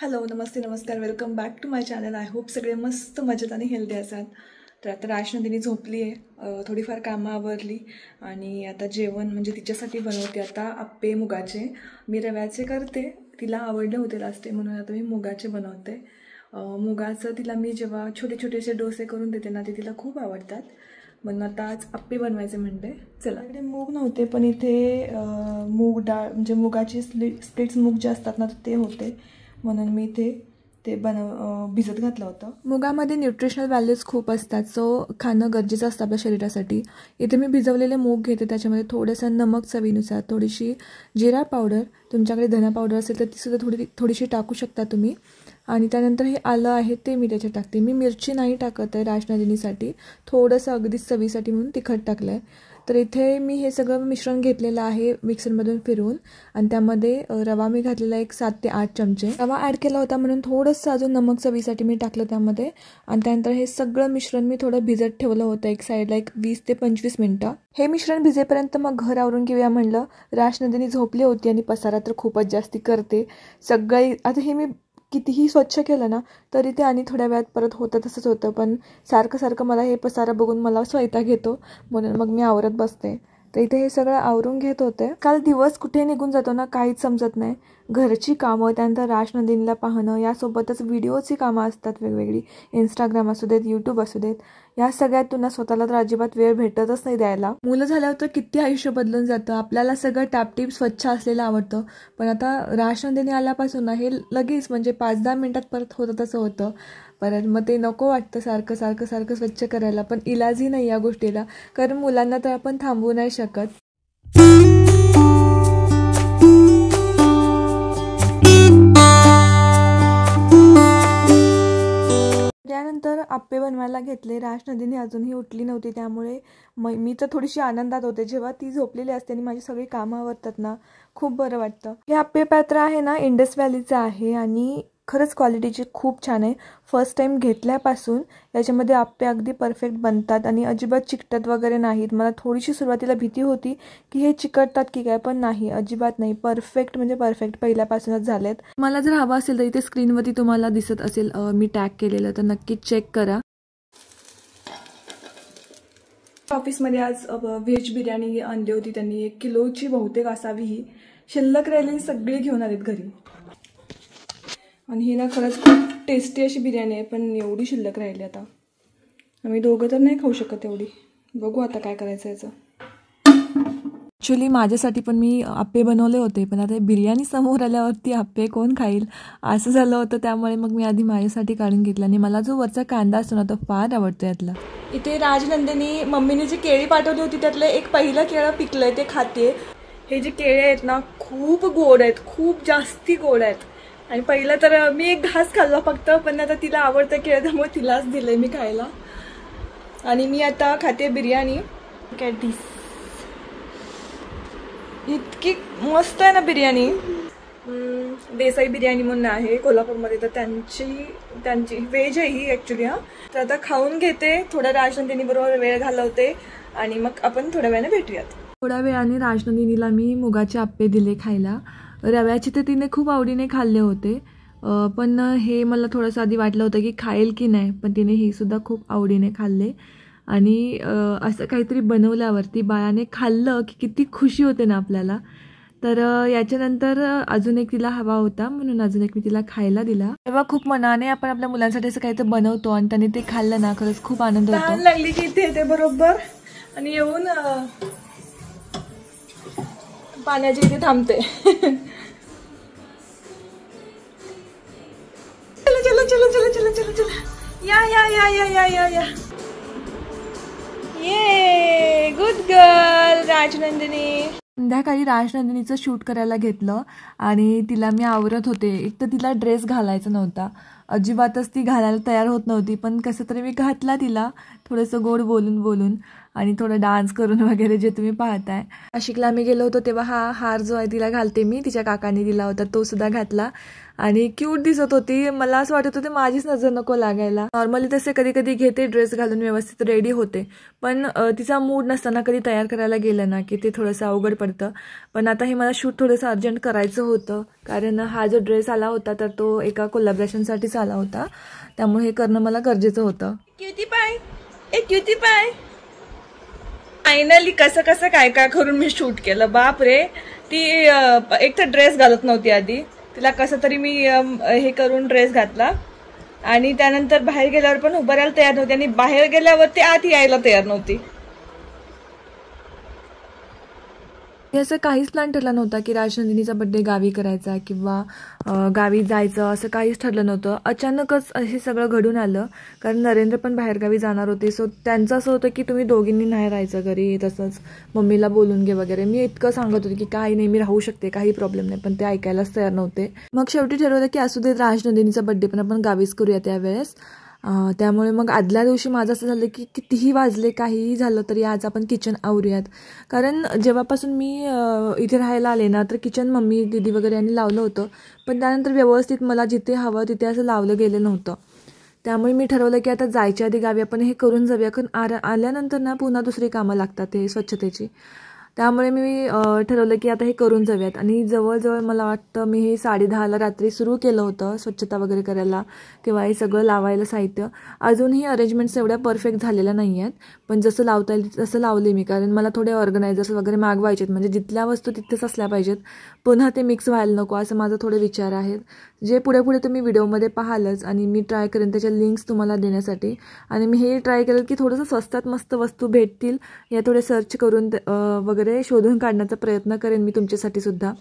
Hello नमस्ते नमस्कार welcome back to my channel. I hope सगळे मस्त मजेत आणि हेल्दी असाल. तर आता राजनंदिनी झोपली आहे, थोडीफार कामं आवरली आणि आता जेवण म्हणजे तिच्यासाठी बनवते आता आप्पे मुगाचे. मी रव्याचे करते, तिला आवडले होते लास्ट टाइम म्हणून आता मी मुगाचे बनवते. मुगाचं तिला मी जेव्हा छोटे छोटेसे डोसे करून देते ना ते तिला खूप आवडतात, म्हणून आता आज आप्पे बनवायचे म्हणते. चला, इकडे मूग नव्हते पण इथे मूग डाळ म्हणजे मुगाचे स्प्लिट्स मूग जे असतात ना ते होते, म्हणून मी ते भिजत घातलं होतं. मुगामध्ये न्यूट्रिशनल व्हॅल्यूज खूप असतात, सो खाणं गरजेचं असतं आपल्या शरीरासाठी. इथे मी भिजवलेले मूग घेते, त्याच्यामध्ये थोडंसं नमक चवीनुसार, थोडीशी जिरा पावडर, तुमच्याकडे धना पावडर असेल तर तीसुद्धा थोडीशी टाकू शकता तुम्ही. आणि त्यानंतर हे आलं आहे ते मी त्याच्यात टाकते. मी मिरची नाही टाकत आहे राजनंदिनीसाठी, थोडंसं अगदीच चवीसाठी म्हणून तिखट टाकलं आहे. तर इथे मी हे सगळं मिश्रण घेतलेलं आहे मिक्सरमधून फिरवून, आणि त्यामध्ये रवा मी घातलेला एक 7 ते 8 चमचे रवा ॲड केला होता, म्हणून थोडंसं अजून नमक चवीसाठी मी टाकलं त्यामध्ये. आणि त्यानंतर हे सगळं मिश्रण मी थोडं भिजत ठेवलं होतं एक साईडला, एक 20 ते 25 मिनटं. हे मिश्रण भिजेपर्यंत मग घर आवरून घेऊया म्हणलं. राजनंदिनी झोपली होती आणि पसारा तर खूपच जास्ती करते सगळं. आता हे मी कितीही स्वच्छ केलं ना तरी ते आणि थोड्या वेळात परत होतं तसंच होतं, पण सारखं मला हे पसारा बघून मला वैताग येतो, म्हणून मग मी आवरत बसते. तर इथे हे सगळं आवरून घेत होते. काल दिवस कुठे निघून जातो ना काहीच समजत नाही. घरची कामं, त्यानंतर राजनंदिनीला पाहणं, यासोबतच व्हिडिओची कामं असतात वेगवेगळी, इंस्टाग्राम असू देत, यूट्यूब असू देत, या सगळ्यातून ना स्वतःला तर अजिबात वेळ भेटतच नाही द्यायला. मुलं झाल्यावर तर किती आयुष्य बदलून जातं. आपल्याला सगळं टापटीप स्वच्छ असलेलं आवडतं, पण आता राजनंदिनी आल्यापासून ना हे लगेच म्हणजे 5-10 मिनिटात परत होतं तसं होतं. परत मग ते नको वाटतं सारखं स्वच्छ करायला, पण इलाजही नाही या गोष्टीला, कारण मुलांना तर आपण थांबवू नाही शकत. त्यानंतर आप्पे बनवायला घेतले. राजनंदिनी अजूनही उठली नव्हती, त्यामुळे मी तर थोडीशी आनंदात होते. जेव्हा ती झोपलेली असते आणि माझी सगळी कामं आवरतात ना खूप बरं वाटतं. हे आप्पे पात्र आहे ना इंडस व्हॅलीचं आहे आणि खरंच क्वालिटीची खूप छान आहे. फर्स्ट टाईम घेतल्यापासून याच्यामध्ये आप्पे अगदी परफेक्ट बनतात आणि अजिबात चिकटत वगैरे नाहीत. मला थोडीशी सुरुवातीला भीती होती की हे चिकटतात की काय, पण नाही, अजिबात नाही. परफेक्ट म्हणजे परफेक्ट पहिल्यापासूनच झालेत. मला जर हवा असेल तर इथे स्क्रीनवरती तुम्हाला दिसत असेल मी टॅग केलेलं, तर नक्कीच चेक करा. ऑफिसमध्ये आज व्हेज बिर्याणी आणली होती त्यांनी, 1 किलोची बहुतेक असावी. ही शिल्लक राहिलेली सगळी घेऊन आलेत घरी, आणि ही ना खरंच खूप टेस्टी अशी बिर्याणी आहे, पण एवढी शिल्लक राहिली. आता आम्ही दोघं तर नाही खाऊ शकत एवढी. बघू आता काय करायचं याचं. ॲक्च्युली माझ्यासाठी पण मी आप्पे बनवले होते, पण आता बिर्याणी समोर आल्यावरती आप्पे कोण खाईल असं झालं होतं, त्यामुळे मग मी आधी माझ्यासाठी काढून घेतला. आणि मला जो वरचा कांदा असतो ना तो फार आवडतो यातला. इथे राजनंदिनी मम्मीने जी केळी पाठवली होती त्यातलं एक पहिलं केळं पिकलंय ते खाते. हे जे केळे आहेत ना खूप गोड आहेत, खूप जास्ती गोड आहेत. आणि पहिलं तर मी एक घास खाल्ला फक्त, पण आता तिला आवडतं केळं त्यामुळे तिलाच दिलंय मी खायला. आणि मी आता खाते बिर्याणी. कॅडीस इतकी मस्त आहे ना बिर्याणी. देसाई बिर्याणी म्हणून आहे कोल्हापूरमध्ये, तर त्यांची व्हेज आहे ही ॲक्च्युली. तर आता खाऊन घेते, थोड्या राजनंदिनी बरोबर वेळ घालवते आणि मग आपण थोड्या वेळाने भेटूयात. थोड्या वेळाने राजनंदिनीला मी मुगाचे आप्पे दिले खायला. रव्याचे तर तिने खूप आवडीने खाल्ले होते, पण हे मला थोडंसं आधी वाटलं होतं की खाईल की नाही, पण तिने हे सुद्धा खूप आवडीने खाल्ले. आणि असं काहीतरी बनवल्यावरती बाळाने खाल्लं की किती खुशी होते ना आपल्याला. तर याच्यानंतर अजून एक तिला हवा होता, म्हणून अजून एक मी तिला खायला दिला. तेव्हा खूप मनाने आपण आपल्या मुलांसाठी असं काहीतरी बनवतो आणि त्यांनी ते खाल्लं ना खरंच खूप आनंद होतो. लागली की इथे येते बरोबर आणि येऊन पाण्याच्या इथे थांबते. चला या ये गुड गर्ल राजनंदिनी. संध्याकाळी राजनंदिनीचं शूट करायला घेतलं आणि तिला मी आवरत होते. एक तर तिला ड्रेस घालायचा नव्हता, अजिबातच ती घालायला तयार होत नव्हती, पण कसं तरी मी घातला तिला थोडंसं गोड बोलून. आणि थोडं डान्स करून वगैरे जे तुम्ही पाहताय. नाशिकला आम्ही गेलो होतो तेव्हा हा हार जो आहे तिला घालते मी, तिच्या काकांनी दिला होता तो सुद्धा घातला आणि क्यूट दिसत होती. मला असं वाटत होतं माझीच नजर नको लागायला. नॉर्मली तसे कधी कधी घेते ड्रेस घालून व्यवस्थित रेडी होते, पण तिचा मूड नसताना कधी तयार करायला गेलं ना की ते थोडंसं अवघड पडतं. पण आता हे मला शूट थोडंसं अर्जंट करायचं होतं, कारण हा जो ड्रेस आला होता तर तो एका कोलॅबरेशनसाठीच आला होता, त्यामुळे हे करणं मला गरजेचं होतं. क्यूटी पाय, ए क्यूटी पाय. फायनली कसं कसं काय काय करून मी शूट केलं. बाप रे, ती एक तर ड्रेस घालत नव्हती आधी, तिला कसं तरी मी हे करून ड्रेस घातला आणि त्यानंतर बाहेर गेल्यावर पण उभं राहायला तयार नव्हती आणि बाहेर गेल्यावर ती आत यायला तयार नव्हती. असं काहीच प्लॅन ठरला नव्हता की राजनंदिनीचा बड्डे गावी करायचा किंवा गावी जायचं, असं काहीच ठरलं नव्हतं. अचानकच हे सगळं घडून आलं, कारण नरेंद्र पण बाहेरगावी जाणार होते. सो त्यांचं असं होतं की तुम्ही दोघींनी नाही राहायचं घरी, तसंच मम्मीला बोलून घे वगैरे. मी इतकं सांगत होते की काही नाही, मी राहू शकते, काही प्रॉब्लेम नाही, पण ते ऐकायलाच तयार नव्हते. मग शेवटी ठरवलं की असू दे, राजनंदिनीचा बड्डे पण आपण गावीच करूया त्यावेळेस. त्यामुळे मग आदल्या दिवशी माझं असं झालं की कितीही वाजले, काहीही झालं तरी आज आपण किचन आवरूयात. कारण जेव्हापासून मी इथे राहायला आले ना, तर किचन मम्मी दीदी वगैरे यांनी लावलं होतं, पण त्यानंतर व्यवस्थित मला जिथे हवं तिथे असं लावलं गेलं नव्हतं. त्यामुळे मी ठरवलं की आता जायच्या आधी गावी आपण हे करून जाऊया, कारण आल्यानंतर ना पुन्हा दुसरी कामं लागतात हे स्वच्छतेची. त्यामुळे मी ठरवलं की आता हे करून जाऊयात. आणि जवळजवळ मला वाटतं मी हे 10:30ला रात्री सुरू केलं होतं स्वच्छता वगैरे करायला किंवा हे सगळं लावायला साहित्य. अजूनही अरेंजमेंट्स एवढ्या परफेक्ट झालेल्या नाही आहेत, पण जसं लावता येईल तसं लावले मी, कारण मला थोडे ऑर्गनायझर्स वगैरे मागवायचे आहेत, म्हणजे जिथल्या वस्तू तिथेच असल्या पाहिजेत, पुन्हा ते मिक्स व्हायला नको, असं माझं थोडे विचार आहेत, जे पुढे पुढे तुम्ही व्हिडिओमध्ये पाहालच. आणि मी ट्राय करेन त्याच्या लिंक्स तुम्हाला देण्यासाठी. आणि मी हे ट्राय केलं की थोडंसं स्वस्तात मस्त वस्तू भेटतील या थोडे सर्च करून वगैरे शोधून काढण्याचा प्रयत्न करेन मी तुमच्यासाठी सुद्धा.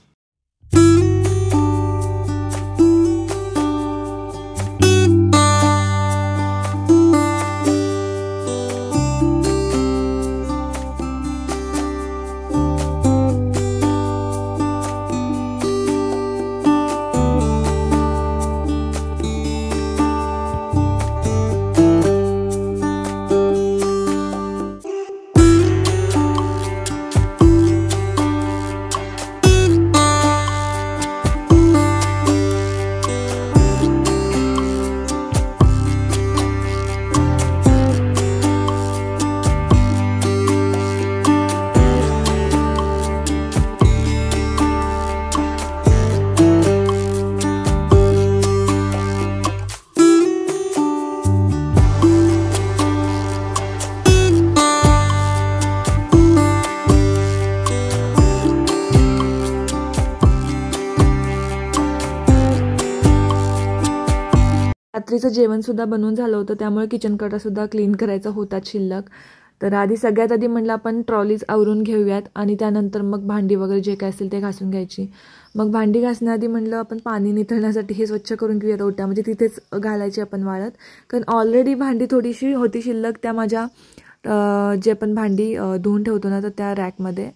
रात्रीचं जेवणसुद्धा बनवून झालं होतं, त्यामुळे किचन कटासुद्धा क्लीन करायचा होता शिल्लक. तर आधी सगळ्यात आधी म्हटलं आपण ट्रॉलीज आवरून घेऊयात आणि त्यानंतर मग भांडी वगैरे जे काय असेल ते घासून घ्यायची. मग भांडी घासण्याआधी म्हटलं आपण पाणी निथळण्यासाठी हे स्वच्छ करून घेऊयात ओट्या, म्हणजे तिथेच घालायची आपण वाळत, कारण ऑलरेडी भांडी थोडीशी होती शिल्लक त्या माझ्या जे आपण भांडी धुवून ठेवतो ना तर त्या रॅकमध्ये.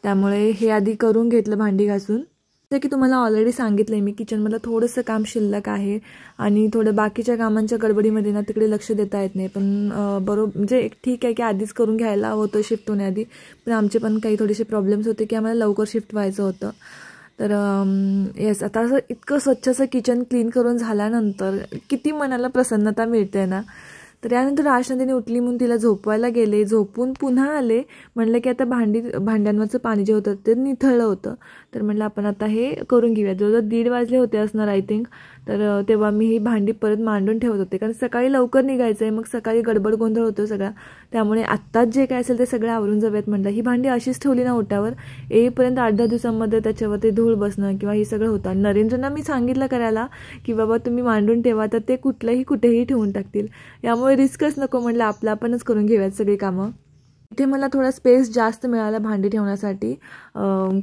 त्यामुळे हे आधी करून घेतलं भांडी घासून. जसं की तुम्हाला ऑलरेडी सांगितलं आहे मी, किचनमधलं थोडंसं काम शिल्लक आहे आणि थोडं बाकीच्या कामांच्या गडबडीमध्ये ना तिकडे लक्ष देता येत नाही. पण बरोबर म्हणजे ठीक आहे की आधीच करून घ्यायला होतं शिफ्ट होण्याआधी, पण आमचे पण काही थोडेसे प्रॉब्लेम्स होते की आम्हाला लवकर शिफ्ट व्हायचं होतं. तर येस, आता असं इतकं स्वच्छ असं किचन क्लीन करून झाल्यानंतर किती मनाला प्रसन्नता मिळते ना. तर यानंतर राजनंदिनी उठली म्हणून तिला झोपवायला गेले, झोपून पुन्हा आले. म्हणलं की आता भांड्यांवरचं पाणी जे होतं ते निथळलं होतं, तर म्हटलं आपण आता हे करून घेऊया. जवळजवळ 1:30 वाजले होते असणार आय थिंक. तर तेव्हा मी ही भांडी परत मांडून ठेवत होते, कारण सकाळी लवकर निघायचं आहे, मग सकाळी गडबड गोंधळ होतो सगळा. त्यामुळे आत्ताच जे काय असेल ते सगळं आवरून जाऊयात म्हटलं. ही भांडी अशीच ठेवली ना ओट्यावर, येईपर्यंत 8-10 दिवसांमध्ये त्याच्यावरती धूळ बसणं किंवा हे सगळं होतं. नरेंद्रना मी सांगितलं करायला की बाबा तुम्ही मांडून ठेवा, तर ते कुठेही ठेवून टाकतील. यामुळे रिस्कच नको, म्हटलं आपलं आपणच करून घेऊयात सगळी कामं. इथे मला थोडा स्पेस जास्त मिळाला भांडी ठेवण्यासाठी,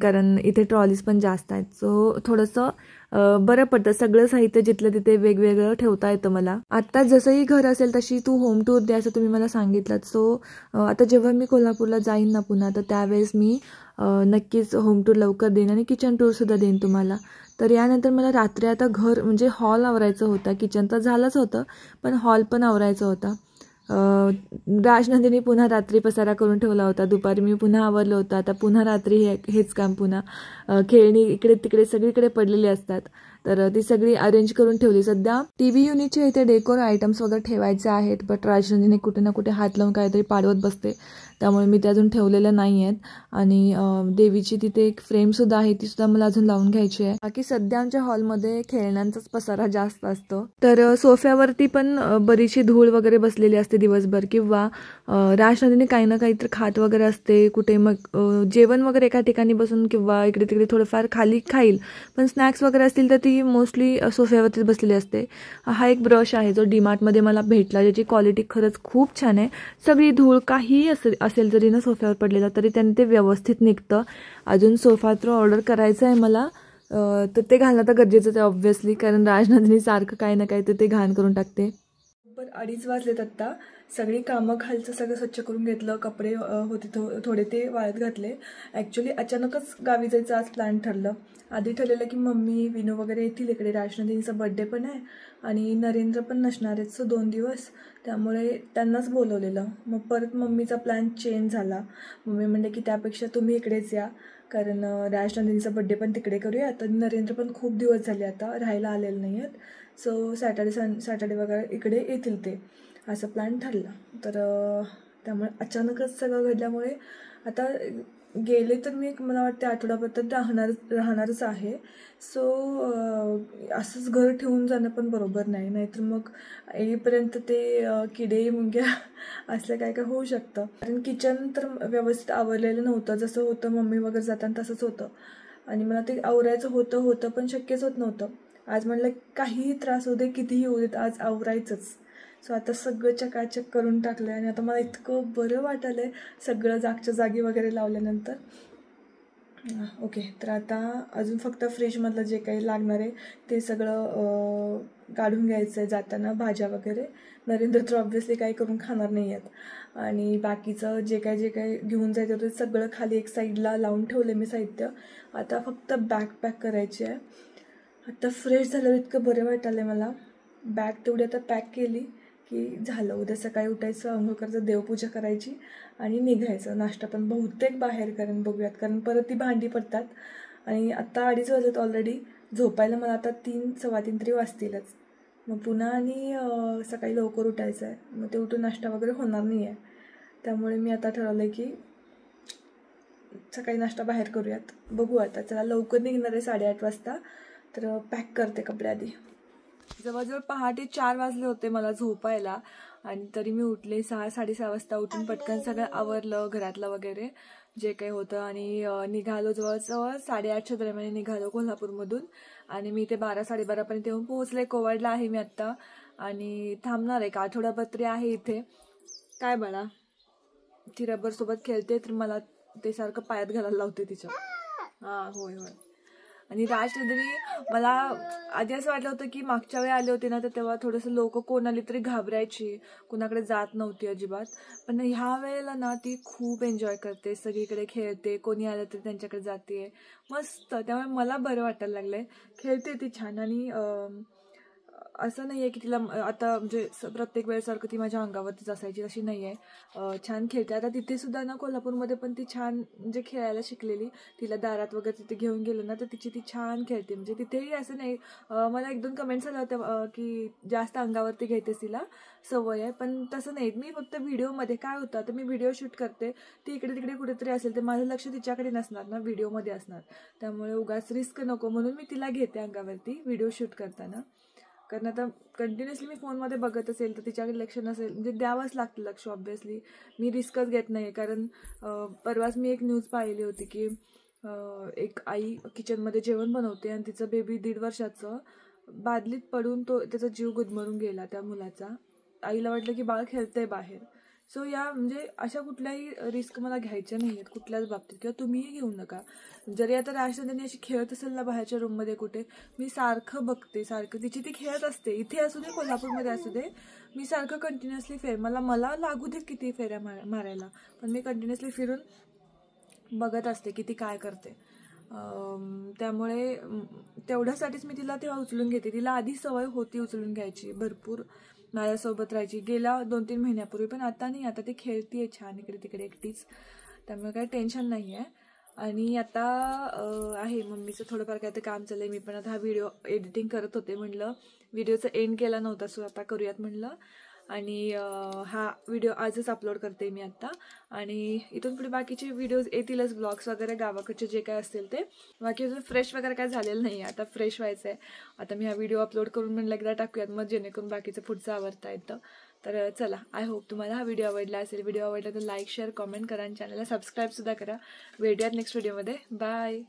कारण इथे ट्रॉलीज पण जास्त आहेत. सो थोडंसं बरं पडतं, सगळं साहित्य जिथलं तिथे वेगवेगळं ठेवता येतं मला. आता जसंही घर असेल तशी तू होम टूर द्या असं तुम्ही मला सांगितलं. सो आता जेव्हा मी कोल्हापूरला जाईन ना पुन्हा, तर त्यावेळेस मी नक्कीच होम टूर लवकर देईन आणि किचन टूरसुद्धा देईन तुम्हाला. तर यानंतर मला रात्री आता घर म्हणजे हॉल आवरायचं होता. किचन तर झालंच होतं, पण हॉल पण आवरायचं होता. राजनंदिनी पुन्हा रात्री पसारा करून ठेवला होता, दुपारी मी पुन्हा आवरलं होतं, आता पुन्हा रात्री हेच काम पुन्हा खेळणी इकडे तिकडे सगळीकडे पडलेली असतात, तर ती सगळी अरेंज करून ठेवली. सध्या टीव्ही युनिटचे इथे डेकोर आयटम्स वगैरे ठेवायचे आहेत, बट राजनंदिनी कुठे ना कुठे हात लावून काहीतरी पाडवत बसते, त्यामुळे मी ते अजून ठेवलेलं नाही आहेत. आणि देवीची तिथे एक फ्रेमसुद्धा आहे, ती सुद्धा मला अजून लावून घ्यायची आहे. बाकी सध्या आमच्या हॉलमध्ये खेळण्यांचाच पसारा जास्त असतो, तर सोफ्यावरती पण बरीचशी धूळ वगैरे बसलेली असते दिवसभर, किंवा राजनंदिनी काही ना काहीतरी खात वगैरे असते कुठे, मग जेवण वगैरे एका ठिकाणी बसून किंवा इकडे तिकडे थोडंफार खाली खाईल, पण स्नॅक्स वगैरे असतील तर ती मोस्टली सोफ्यावरतीच बसलेली असते. हा एक ब्रश आहे जो डीमार्टमध्ये मला भेटला, ज्याची क्वालिटी खरंच खूप छान आहे. सगळी धूळ काहीही असेल जरी ना सोफ्यावर पडलेला तरी त्याने ते व्यवस्थित निघतं. अजून सोफा तर ऑर्डर करायचं आहे मला, तर ते घालणं तर गरजेचंच आहे ऑब्व्हियसली, कारण राजनंदिनी सारखं काही ना काही तर ते घाण करून टाकते. बरं 2:30 वाजलेत आत्ता. सगळी कामं खालचं सगळं स्वच्छ करून घेतलं, कपडे होते थोडे ते वाळत घातले. ॲक्च्युली अचानकच गावी जायचं आज प्लॅन ठरलं. आधी ठरलेलं की मम्मी विनू वगैरे येतील इकडे, राजनंदिनीचा बड्डे पण आहे आणि नरेंद्र पण नसणार आहेत, सो 2 दिवस, त्यामुळे त्यांनाच बोलवलेलं. मग परत मम्मीचा प्लॅन चेंज झाला. मम्मी म्हणले की त्यापेक्षा तुम्ही इकडेच या, कारण राजनंदिनीचा बड्डे पण तिकडे करूया. तर नरेंद्र पण खूप दिवस झाले आता राहायला आलेले नाही आहेत, सो सॅटर्डे वगैरे इकडे येतील ते, असं प्लॅन ठरला. तर त्यामुळे अचानकच सगळं घडल्यामुळे आता गेले तर मला वाटते आठवडाभर तर राहणारच आहे. सो असंच घर ठेवून जाणं पण बरोबर नाही, नाहीतर मग येईपर्यंत ते किडे मुंग्या असलं काय काय होऊ शकतं. कारण किचन तर व्यवस्थित आवरलेलं नव्हतं, जसं होतं मम्मी वगैरे जाताना तसंच होतं, आणि मला ते आवरायचं होतं पण शक्यच होत नव्हतं. आज म्हटलं काहीही त्रास होऊ दे, कितीही होऊ देत, आज आवरायचंच. सो आता सगळं चकाचक करून टाकलं आणि आता मला इतकं बरं वाटायलं आहे सगळं जागच्या जागी वगैरे लावल्यानंतर. ओके, तर आता अजून फक्त फ्रीजमधलं जे काही लागणार आहे ते सगळं काढून घ्यायचं आहे जाताना, भाज्या वगैरे. नरेंद्र तर ऑब्व्हियसली काही करून खाणार नाही आहेत, आणि बाकीचं जे काही घेऊन जायचं होतं सगळं खाली एक साईडला लावून ठेवले मी साहित्य. आता फक्त बॅग पॅक करायची आहे. आता फ्रेश झालं, इतकं बरं वाटायलं आहे मला. बॅग तेवढी आता पॅक केली की झालं. उद्या सकाळी उठायचं, अंघोळ करायचं, देवपूजा करायची आणि निघायचं. नाश्ता पण बहुतेक बाहेर करून बघूयात, कारण परत ती भांडी पडतात. आणि आत्ता 2:30 वाजत ऑलरेडी. झोपायला मला आता 3-3:15 तरी वाजतीलच. मग पुन्हा आणि सकाळी लवकर उठायचं आहे, मग ते उठून नाश्ता वगैरे होणार नाही आहे. त्यामुळे मी आता ठरवलं आहे की सकाळी नाश्ता बाहेर करूयात. बघू आता, चला लवकर निघणार आहे 8:30 वाजता, तर पॅक करते कपडे आधी. जवळजवळ पहाटे 4 वाजले होते मला झोपायला, आणि तरी मी उठले 6-6:30 वाजता. उठून पटकन सगळं आवरलं घरातलं वगैरे जे काही होतं, आणि निघालो. जवळजवळ 8:30च्या दरम्यान निघालो कोल्हापूरमधून, आणि मी इथे 12-12:30पर्यंत येऊन पोहोचले. कोवाडला आहे मी आत्ता, आणि थांबणार आहे. 1 आठवडाभर तरी आहे इथे. काय बाळा, ती रबरसोबत खेळते तर मला ते सारखं पायात घालायला लावते तिच्या. हां, होय. आणि राजनंदिनी, मला आधी असं वाटलं होतं की मागच्या वेळी आले होते ना, तर तेव्हा थोडंसं लोक कोण आली तरी घाबरायची, कुणाकडे जात नव्हती अजिबात. पण ह्या वेळेला ना ती खूप एन्जॉय करते, सगळीकडे खेळते, कोणी आलं तरी त्यांच्याकडे जाते, मस्त. त्यामुळे मला बरं वाटायला लागलंय. खेळते ती छान, आणि असं नाही आहे की तिला आता म्हणजे प्रत्येक वेळेसारखं ती माझ्या अंगावरतीच असायची, अशी नाही आहे. छान खेळते. आता तिथे सुद्धा ना कोल्हापूरमध्ये पण ती छान म्हणजे खेळायला शिकलेली. तिला दारात वगैरे तिथे घेऊन गेलं ना तर ती छान खेळते. म्हणजे तिथेही असं नाही, मला 1-2 कमेंट्स आल्या होत्या की जास्त अंगावरती घेतेस, तिला सवय आहे, पण तसं नाही. मी फक्त व्हिडिओमध्ये काय होतं, आता मी व्हिडिओ शूट करते, ती इकडे तिकडे कुठेतरी असेल तर माझं लक्ष तिच्याकडे नसणार ना, व्हिडिओमध्ये असणार. त्यामुळे उगाच रिस्क नको म्हणून मी तिला घेते अंगावरती व्हिडिओ शूट करताना. कारण आता कंटिन्युअसली मी फोनमध्ये बघत असेल तर तिच्याकडे लक्ष नसेल, म्हणजे द्यावंच लागतं लक्ष ऑब्व्हियसली. मी रिस्कच घेत नाही, कारण परवाच मी एक न्यूज पाहिली होती की एक आई किचनमध्ये जेवण बनवते आणि तिचं बेबी 1.5 वर्षाचं बादलीत पडून त्याचा जीव गुदमरून गेला त्या मुलाचा. आईला वाटलं की बाळ खेळतंय बाहेर. सो म्हणजे अशा कुठल्याही रिस्क मला घ्यायच्या नाही आहेत कुठल्याच बाबतीत, किंवा तुम्हीही घेऊ नका. जरी आता राजनंदिनी अशी खेळत असेल ना बाहेरच्या रूममध्ये कुठे, मी सारखं बघते, सारखं तिची ती खेळत असते. इथे असू दे, कोल्हापूरमध्ये असू दे, मी सारखं कंटिन्युअसली मला लागू दे किती फेऱ्या मारायला, पण मी कंटिन्युअसली फिरून बघत असते की ती काय करते. त्यामुळे तेवढ्यासाठीच मी तिला तेव्हा उचलून घेते. तिला आधी सवय होती उचलून घ्यायची, भरपूर माझ्यासोबत राहायची गेल्या 2-3 महिन्यापूर्वी. पण आता नाही, आता ती खेळतीये छान इकडे तिकडे एकटीच, त्यामुळे काही टेन्शन नाही आहे. आणि आता आहे मम्मीचं थोडंफार काय ते काम चाललं आहे. मी पण आता हा व्हिडिओ एडिटिंग करत होते, म्हटलं व्हिडिओचं एंड केला नव्हता सो आता करूयात म्हटलं. आणि हा व्हिडिओ आजच अपलोड करते मी आता. आणि इथून पुढे बाकीचे व्हिडिओज येतीलच, ब्लॉग्स वगैरे गावाकडचे जे काय असतील ते. बाकी अजून फ्रेश वगैरे काय झालेलं नाही आहे, आता फ्रेश व्हायचं आहे. आता मी हा व्हिडिओ अपलोड करून म्हणलं एकदा टाकूयात, मग जेणेकरून बाकीचं पुढचं आवडता येतं. तर चला, आय होप तुम्हाला हा व्हिडिओ आवडला असेल. व्हिडिओ आवडला तर लाईक शेअर कमेंट करा आणि चॅनलला सबस्क्राईबसुद्धा करा. भेटूयात नेक्स्ट व्हिडिओमध्ये. बाय.